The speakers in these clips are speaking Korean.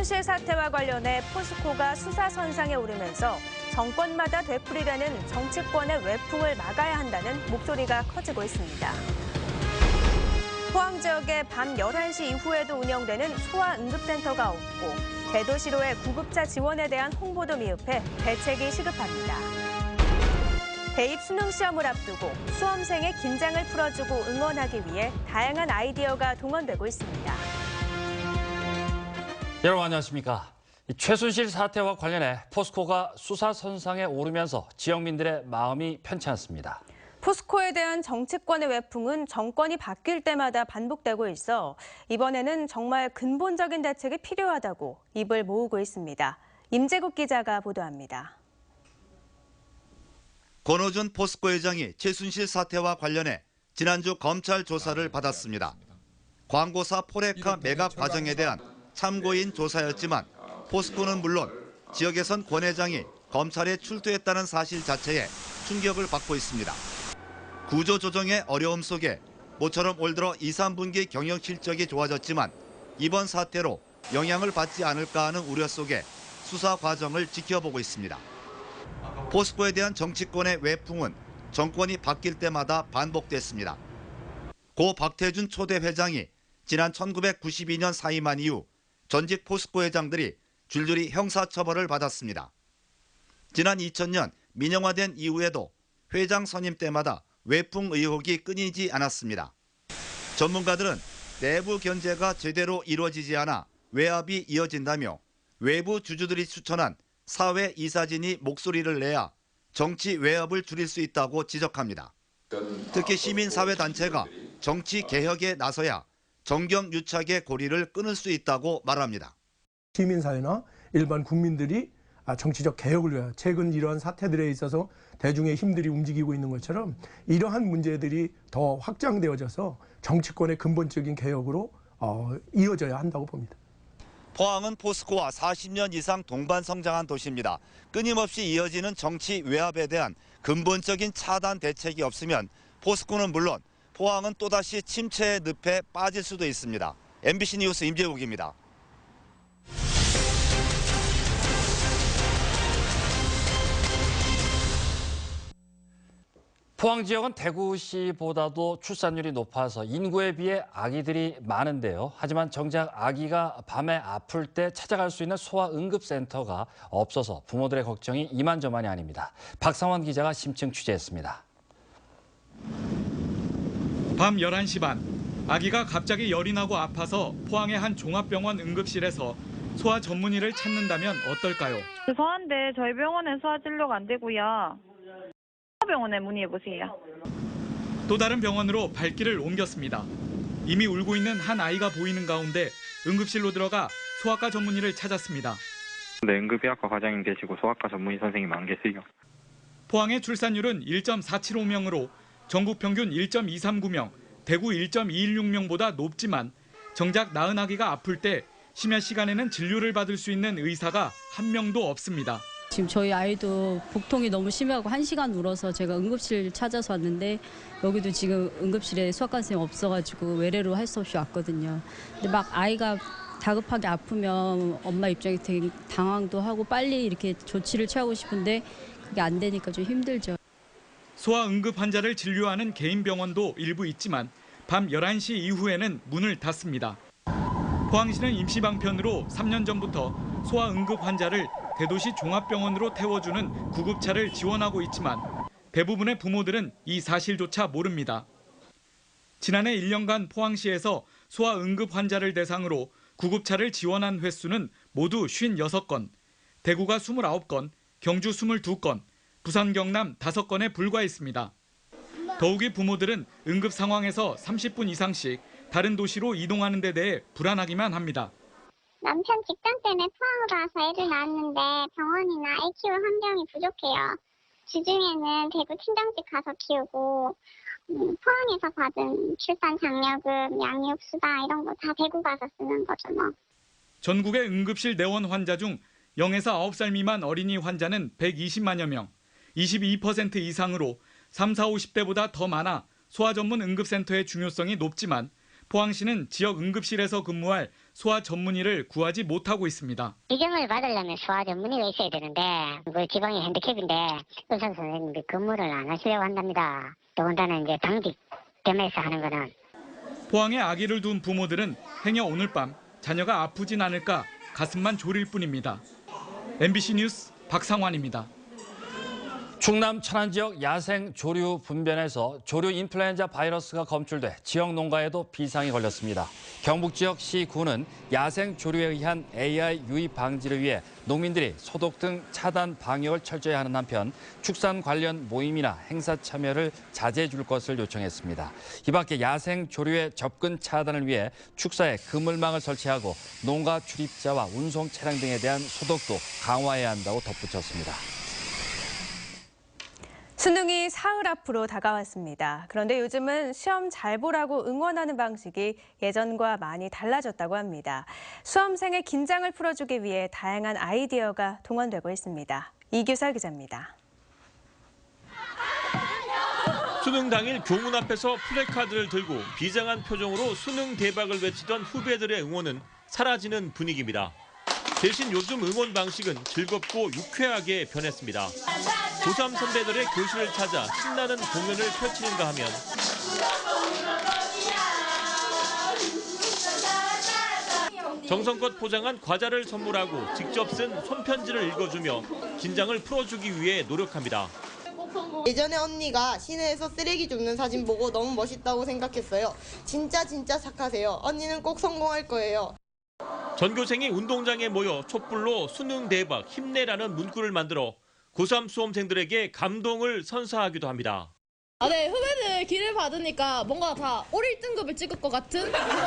최순실 사태와 관련해 포스코가 수사 선상에 오르면서 정권마다 되풀이되는 정치권의 외풍을 막아야 한다는 목소리가 커지고 있습니다. 포항 지역의 밤 11시 이후에도 운영되는 소아응급센터가 없고 대도시로의 구급차 지원에 대한 홍보도 미흡해 대책이 시급합니다. 대입 수능 시험을 앞두고 수험생의 긴장을 풀어주고 응원하기 위해 다양한 아이디어가 동원되고 있습니다. 여러분 안녕하십니까. 최순실 사태와 관련해 포스코가 수사 선상에 오르면서 지역민들의 마음이 편치 않습니다. 포스코에 대한 정치권의 외풍은 정권이 바뀔 때마다 반복되고 있어 이번에는 정말 근본적인 대책이 필요하다고 입을 모으고 있습니다. 임재국 기자가 보도합니다. 권오준 포스코 회장이 최순실 사태와 관련해 지난주 검찰 조사를 받았습니다. 광고사 포레카 매각 과정에 대한 참고인 조사였지만 포스코는 물론 지역에선 권 회장이 검찰에 출두했다는 사실 자체에 충격을 받고 있습니다. 구조조정의 어려움 속에 모처럼 올 들어 2, 3분기 경영 실적이 좋아졌지만 이번 사태로 영향을 받지 않을까 하는 우려 속에 수사 과정을 지켜보고 있습니다. 포스코에 대한 정치권의 외풍은 정권이 바뀔 때마다 반복됐습니다. 고 박태준 초대 회장이 지난 1992년 사임한 이후 전직 포스코 회장들이 줄줄이 형사처벌을 받았습니다. 지난 2000년 민영화된 이후에도 회장 선임 때마다 외풍 의혹이 끊이지 않았습니다. 전문가들은 내부 견제가 제대로 이루어지지 않아 외압이 이어진다며 외부 주주들이 추천한 사회 이사진이 목소리를 내야 정치 외압을 줄일 수 있다고 지적합니다. 특히 시민사회단체가 정치 개혁에 나서야 정경유착의 고리를 끊을 수 있다고 말합니다. 시민사회나 일반 국민들이 정치적 개혁을 위하여 최근 이러한 사태들에 있어서 대중의 힘들이 움직이고 있는 것처럼 이러한 문제들이 더 확장되어져서 정치권의 근본적인 개혁으로 이어져야 한다고 봅니다. 포항은 포스코와 40년 이상 동반 성장한 도시입니다. 끊임없이 이어지는 정치 외압에 대한 근본적인 차단 대책이 없으면 포스코는 물론 포항은 또다시 침체의 늪에 빠질 수도 있습니다. MBC 뉴스 임재욱입니다. 포항 지역은 대구시보다도 출산율이 높아서 인구에 비해 아기들이 많은데요. 하지만 정작 아기가 밤에 아플 때 찾아갈 수 있는 소아응급센터가 없어서 부모들의 걱정이 이만저만이 아닙니다. 박상원 기자가 심층 취재했습니다. 밤 11시 반, 아기가 갑자기 열이 나고 아파서 포항의 한 종합병원 응급실에서 소아 전문의를 찾는다면 어떨까요? 죄송한데 저희 병원에 소아 진료가 안 되고요. 병원에 문의해보세요. 또 다른 병원으로 발길을 옮겼습니다. 이미 울고 있는 한 아이가 보이는 가운데 응급실로 들어가 소아과 전문의를 찾았습니다. 네, 응급의학과 과장님 계시고 소아과 전문의 선생님 안 계세요. 포항의 출산율은 1.475명으로 전국 평균 1.239명, 대구 1.216명보다 높지만 정작 낳은 아기가 아플 때 심야 시간에는 진료를 받을 수 있는 의사가 한 명도 없습니다. 지금 저희 아이도 복통이 너무 심하고 1시간 울어서 제가 응급실 찾아서 왔는데 여기도 지금 응급실에 소아과 선생님 없어가지고 외래로 할 수 없이 왔거든요. 근데 막 아이가 다급하게 아프면 엄마 입장에 되게 당황도 하고 빨리 이렇게 조치를 취하고 싶은데 그게 안 되니까 좀 힘들죠. 소아 응급 환자를 진료하는 개인 병원도 일부 있지만 밤 11시 이후에는 문을 닫습니다. 포항시는 임시방편으로 3년 전부터 소아 응급 환자를 대도시 종합병원으로 태워주는 구급차를 지원하고 있지만 대부분의 부모들은 이 사실조차 모릅니다. 지난해 1년간 포항시에서 소아 응급 환자를 대상으로 구급차를 지원한 횟수는 모두 56건, 대구가 29건, 경주 22건, 부산, 경남 5건에 불과했습니다. 더욱이 부모들은 응급 상황에서 30분 이상씩 다른 도시로 이동하는 데 대해 불안하기만 합니다. 남편 직장 때문에 포항으로 와서 애를 낳았는데 병원이나 애 키울 환경이 부족해요. 주중에는 대구 친정집 가서 키우고 포항에서 받은 출산 장려금, 양육수다 이런 거 다 대구 가서 쓰는 거죠 뭐. 전국의 응급실 내원 환자 중 0에서 9살 미만 어린이 환자는 120만여 명, 22% 이상으로 3, 4, 50대보다 더 많아 소아 전문 응급센터의 중요성이 높지만 포항시는 지역 응급실에서 근무할 소아 전문의를 구하지 못하고 있습니다. 비정을 받으려면 소아 전문의가 있어야 되는데 그 지방이 핸디캡인데 의사 선생님이 근무를 안 하시려고 한답니다. 더군다나 이제 당직 겸해서 하는 거는. 포항에 아기를 둔 부모들은 행여 오늘 밤 자녀가 아프진 않을까 가슴만 졸일 뿐입니다. MBC 뉴스 박상환입니다. 충남 천안 지역 야생 조류 분변에서 조류 인플루엔자 바이러스가 검출돼 지역 농가에도 비상이 걸렸습니다. 경북 지역 시군은 야생 조류에 의한 AI 유입 방지를 위해 농민들이 소독 등 차단 방역을 철저히 하는 한편 축산 관련 모임이나 행사 참여를 자제해 줄 것을 요청했습니다. 이 밖에 야생 조류의 접근 차단을 위해 축사에 그물망을 설치하고 농가 출입자와 운송 차량 등에 대한 소독도 강화해야 한다고 덧붙였습니다. 수능이 사흘 앞으로 다가왔습니다. 그런데 요즘은 시험 잘 보라고 응원하는 방식이 예전과 많이 달라졌다고 합니다. 수험생의 긴장을 풀어주기 위해 다양한 아이디어가 동원되고 있습니다. 이규설 기자입니다. 수능 당일 교문 앞에서 플래카드를 들고 비장한 표정으로 수능 대박을 외치던 후배들의 응원은 사라지는 분위기입니다. 대신 요즘 응원 방식은 즐겁고 유쾌하게 변했습니다. 고3 선배들의 교실을 찾아 신나는 공연을 펼치는가 하면 정성껏 포장한 과자를 선물하고 직접 쓴 손편지를 읽어주며 긴장을 풀어주기 위해 노력합니다. 예전에 언니가 시내에서 쓰레기 줍는 사진 보고 너무 멋있다고 생각했어요. 진짜 착하세요. 언니는 꼭 성공할 거예요. 전교생이 운동장에 모여 촛불로 수능 대박 힘내라는 문구를 만들어 고3 수험생들에게 감동을 선사하기도 합니다. 네, 후배들 기를 받으니까 뭔가 다 올 1등급을 찍을 것 같은 그런 느낌.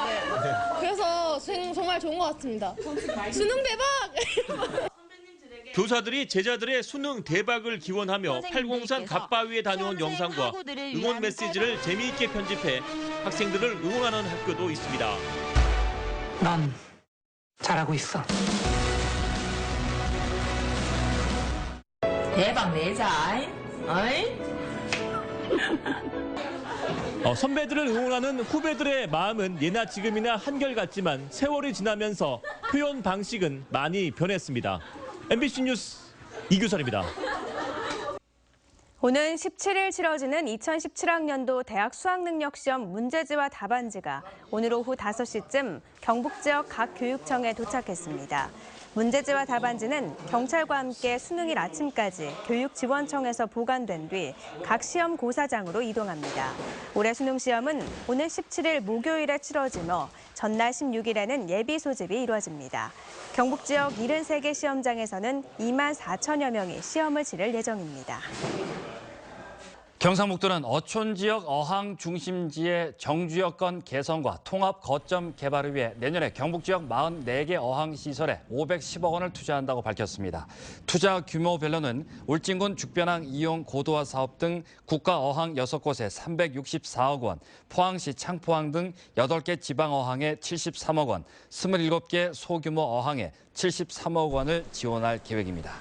네. 그래서 정말 좋은 것 같습니다. 수능 대박! 교사들이 제자들의 수능 대박을 기원하며 팔공산 갓바위에 다녀온 영상과 응원 메시지를 재미있게 편집해 학생들을 응원하는 학교도 있습니다. 넌 잘하고 있어. 대박 내자. 어이? 선배들을 응원하는 후배들의 마음은 예나 지금이나 한결같지만 세월이 지나면서 표현 방식은 많이 변했습니다. MBC 뉴스 이규설입니다. 오는 17일 치러지는 2017학년도 대학 수학능력시험 문제지와 답안지가 오늘 오후 5시쯤 경북 지역 각 교육청에 도착했습니다. 문제지와 답안지는 경찰과 함께 수능일 아침까지 교육지원청에서 보관된 뒤 각 시험 고사장으로 이동합니다. 올해 수능시험은 오늘 17일 목요일에 치러지며 전날 16일에는 예비 소집이 이루어집니다. 경북 지역 73개 시험장에서는 2만 4천여 명이 시험을 치를 예정입니다. 경상북도는 어촌 지역 어항 중심지의 정주 여건 개선과 통합 거점 개발을 위해 내년에 경북 지역 44개 어항 시설에 510억 원을 투자한다고 밝혔습니다. 투자 규모별로는 울진군 죽변항 이용 고도화 사업 등 국가 어항 6곳에 364억 원, 포항시 창포항 등 8개 지방 어항에 73억 원, 27개 소규모 어항에 73억 원을 지원할 계획입니다.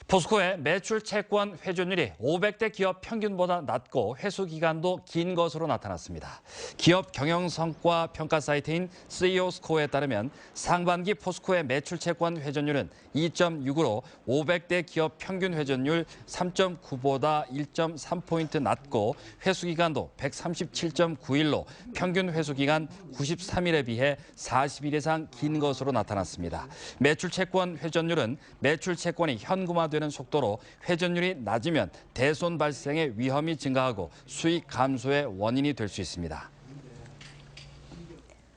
포스코의 매출 채권 회전율이 500대 기업 평균보다 낮고 회수 기간도 긴 것으로 나타났습니다. 기업 경영 성과 평가 사이트인 CEO 스코어에 따르면 상반기 포스코의 매출 채권 회전율은 2.6으로 500대 기업 평균 회전율 3.9보다 1.3포인트 낮고 회수 기간도 137.9일로 평균 회수 기간 93일에 비해 40일 이상 긴 것으로 나타났습니다. 매출 채권 회전율은 매출 채권이 현금화되는 속도로 회전율이 낮으면 대손 발생의 위험이 증가하고 수익 감소의 원인이 될 수 있습니다.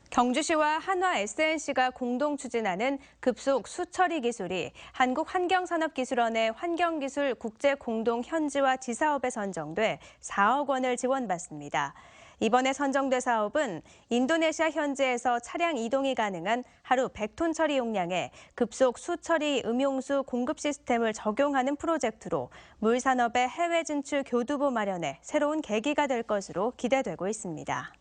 경주시와 한화 SNC가 공동 추진하는 급속 수처리 기술이 한국환경산업기술원의 환경기술 국제공동현지화 지사업에 선정돼 4억 원을 지원받습니다. 이번에 선정된 사업은 인도네시아 현지에서 차량 이동이 가능한 하루 100톤 처리 용량의 급속 수처리 음용수 공급 시스템을 적용하는 프로젝트로 물산업의 해외 진출 교두보 마련에 새로운 계기가 될 것으로 기대되고 있습니다.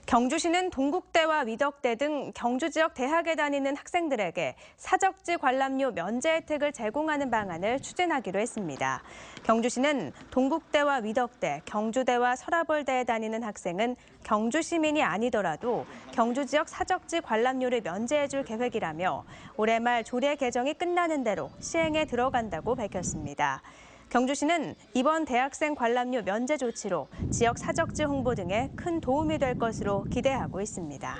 경주시는 동국대와 위덕대 등 경주 지역 대학에 다니는 학생들에게 사적지 관람료 면제 혜택을 제공하는 방안을 추진하기로 했습니다. 경주시는 동국대와 위덕대, 경주대와 서라벌대에 다니는 학생은 경주 시민이 아니더라도 경주 지역 사적지 관람료를 면제해줄 계획이라며 올해 말 조례 개정이 끝나는 대로 시행에 들어간다고 밝혔습니다. 경주시는 이번 대학생 관람료 면제 조치로 지역 사적지 홍보 등에 큰 도움이 될 것으로 기대하고 있습니다.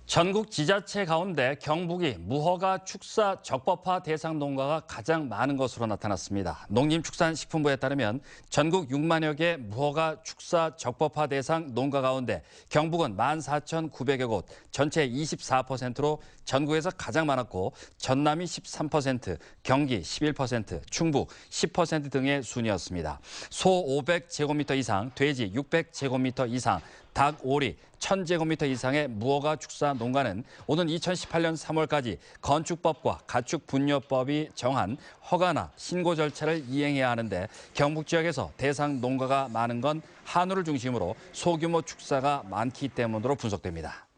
전국 지자체 가운데 경북이 무허가 축사 적법화 대상 농가가 가장 많은 것으로 나타났습니다. 농림축산식품부에 따르면 전국 6만여 개 무허가 축사 적법화 대상 농가 가운데 경북은 14,900여 곳, 전체 24%로 전국에서 가장 많았고 전남이 13%, 경기 11%, 충북 10% 등의 순이었습니다. 소 500제곱미터 이상, 돼지 600제곱미터 이상, 닭, 오리 1,000제곱미터 이상의 무허가 축사 농가는 오는 2018년 3월까지 건축법과 가축분뇨법이 정한 허가나 신고 절차를 이행해야 하는데 경북 지역에서 대상 농가가 많은 건 한우를 중심으로 소규모 축사가 많기 때문으로 분석됩니다.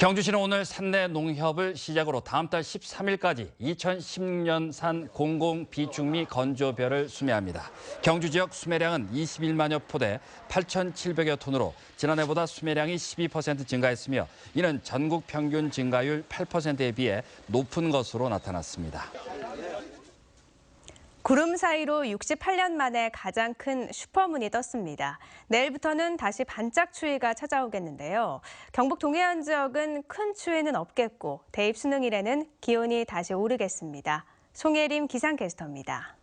경주시는 오늘 산내 농협을 시작으로 다음 달 13일까지 2016년산 공공비축미 건조벼를 수매합니다. 경주 지역 수매량은 21만여 포대 8,700여 톤으로 지난해보다 수매량이 12% 증가했으며 이는 전국 평균 증가율 8%에 비해 높은 것으로 나타났습니다. 구름 사이로 68년 만에 가장 큰 슈퍼문이 떴습니다. 내일부터는 다시 반짝 추위가 찾아오겠는데요. 경북 동해안 지역은 큰 추위는 없겠고 대입 수능일에는 기온이 다시 오르겠습니다. 송예림 기상캐스터입니다.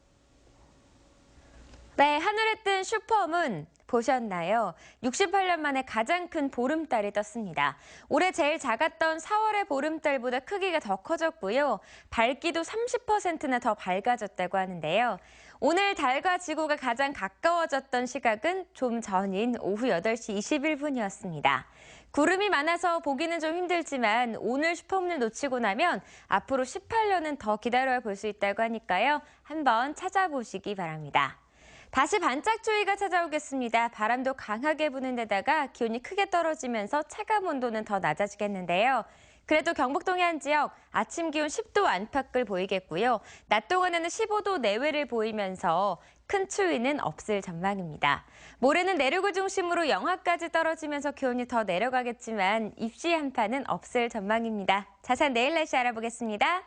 네, 하늘에 뜬 슈퍼문 보셨나요? 68년 만에 가장 큰 보름달이 떴습니다. 올해 제일 작았던 4월의 보름달보다 크기가 더 커졌고요. 밝기도 30%나 더 밝아졌다고 하는데요. 오늘 달과 지구가 가장 가까워졌던 시각은 좀 전인 오후 8시 21분이었습니다. 구름이 많아서 보기는 좀 힘들지만 오늘 슈퍼문을 놓치고 나면 앞으로 18년은 더 기다려야 볼 수 있다고 하니까요. 한번 찾아보시기 바랍니다. 다시 반짝 추위가 찾아오겠습니다. 바람도 강하게 부는 데다가 기온이 크게 떨어지면서 체감 온도는 더 낮아지겠는데요. 그래도 경북 동해안 지역 아침 기온 10도 안팎을 보이겠고요. 낮 동안에는 15도 내외를 보이면서 큰 추위는 없을 전망입니다. 모레는 내륙을 중심으로 영하까지 떨어지면서 기온이 더 내려가겠지만 입시 한파는 없을 전망입니다. 자세한 내일 날씨 알아보겠습니다.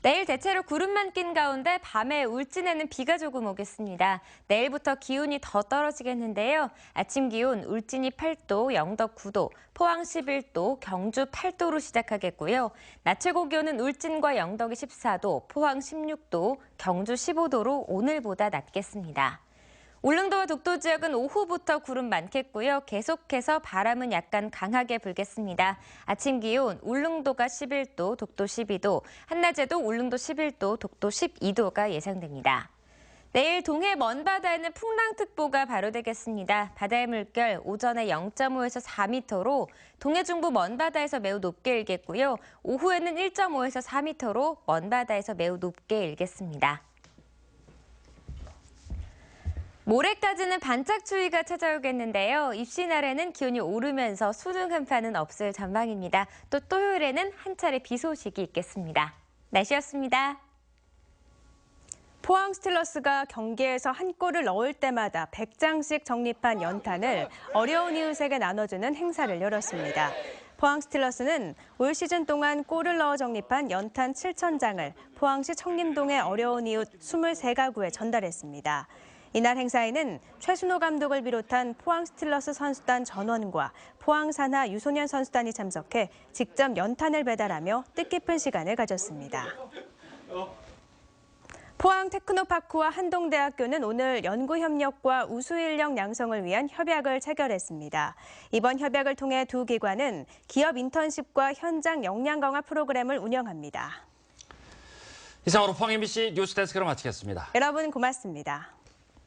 내일 대체로 구름만 낀 가운데 밤에 울진에는 비가 조금 오겠습니다. 내일부터 기온이 더 떨어지겠는데요. 아침 기온 울진이 8도, 영덕 9도, 포항 11도, 경주 8도로 시작하겠고요. 낮 최고 기온은 울진과 영덕이 14도, 포항 16도, 경주 15도로 오늘보다 낮겠습니다. 울릉도와 독도 지역은 오후부터 구름 많겠고요. 계속해서 바람은 약간 강하게 불겠습니다. 아침 기온 울릉도가 11도, 독도 12도, 한낮에도 울릉도 11도, 독도 12도가 예상됩니다. 내일 동해 먼바다에는 풍랑특보가 발효되겠습니다. 바다의 물결 오전에 0.5에서 4m로 동해 중부 먼바다에서 매우 높게 일겠고요. 오후에는 1.5에서 4m로 먼바다에서 매우 높게 일겠습니다. 모레까지는 반짝 추위가 찾아오겠는데요. 입시 날에는 기온이 오르면서 수능 한파는 없을 전망입니다. 또 토요일에는 한 차례 비 소식이 있겠습니다. 날씨였습니다. 포항 스틸러스가 경기에서 한 골을 넣을 때마다 100장씩 적립한 연탄을 어려운 이웃에게 나눠주는 행사를 열었습니다. 포항 스틸러스는 올 시즌 동안 골을 넣어 적립한 연탄 7,000장을 포항시 청림동의 어려운 이웃 23가구에 전달했습니다. 이날 행사에는 최순호 감독을 비롯한 포항 스틸러스 선수단 전원과 포항 산하 유소년 선수단이 참석해 직접 연탄을 배달하며 뜻깊은 시간을 가졌습니다. 포항 테크노파크와 한동대학교는 오늘 연구협력과 우수인력 양성을 위한 협약을 체결했습니다. 이번 협약을 통해 두 기관은 기업 인턴십과 현장 역량 강화 프로그램을 운영합니다. 이상으로 포항 MBC 뉴스데스크를 마치겠습니다. 여러분 고맙습니다.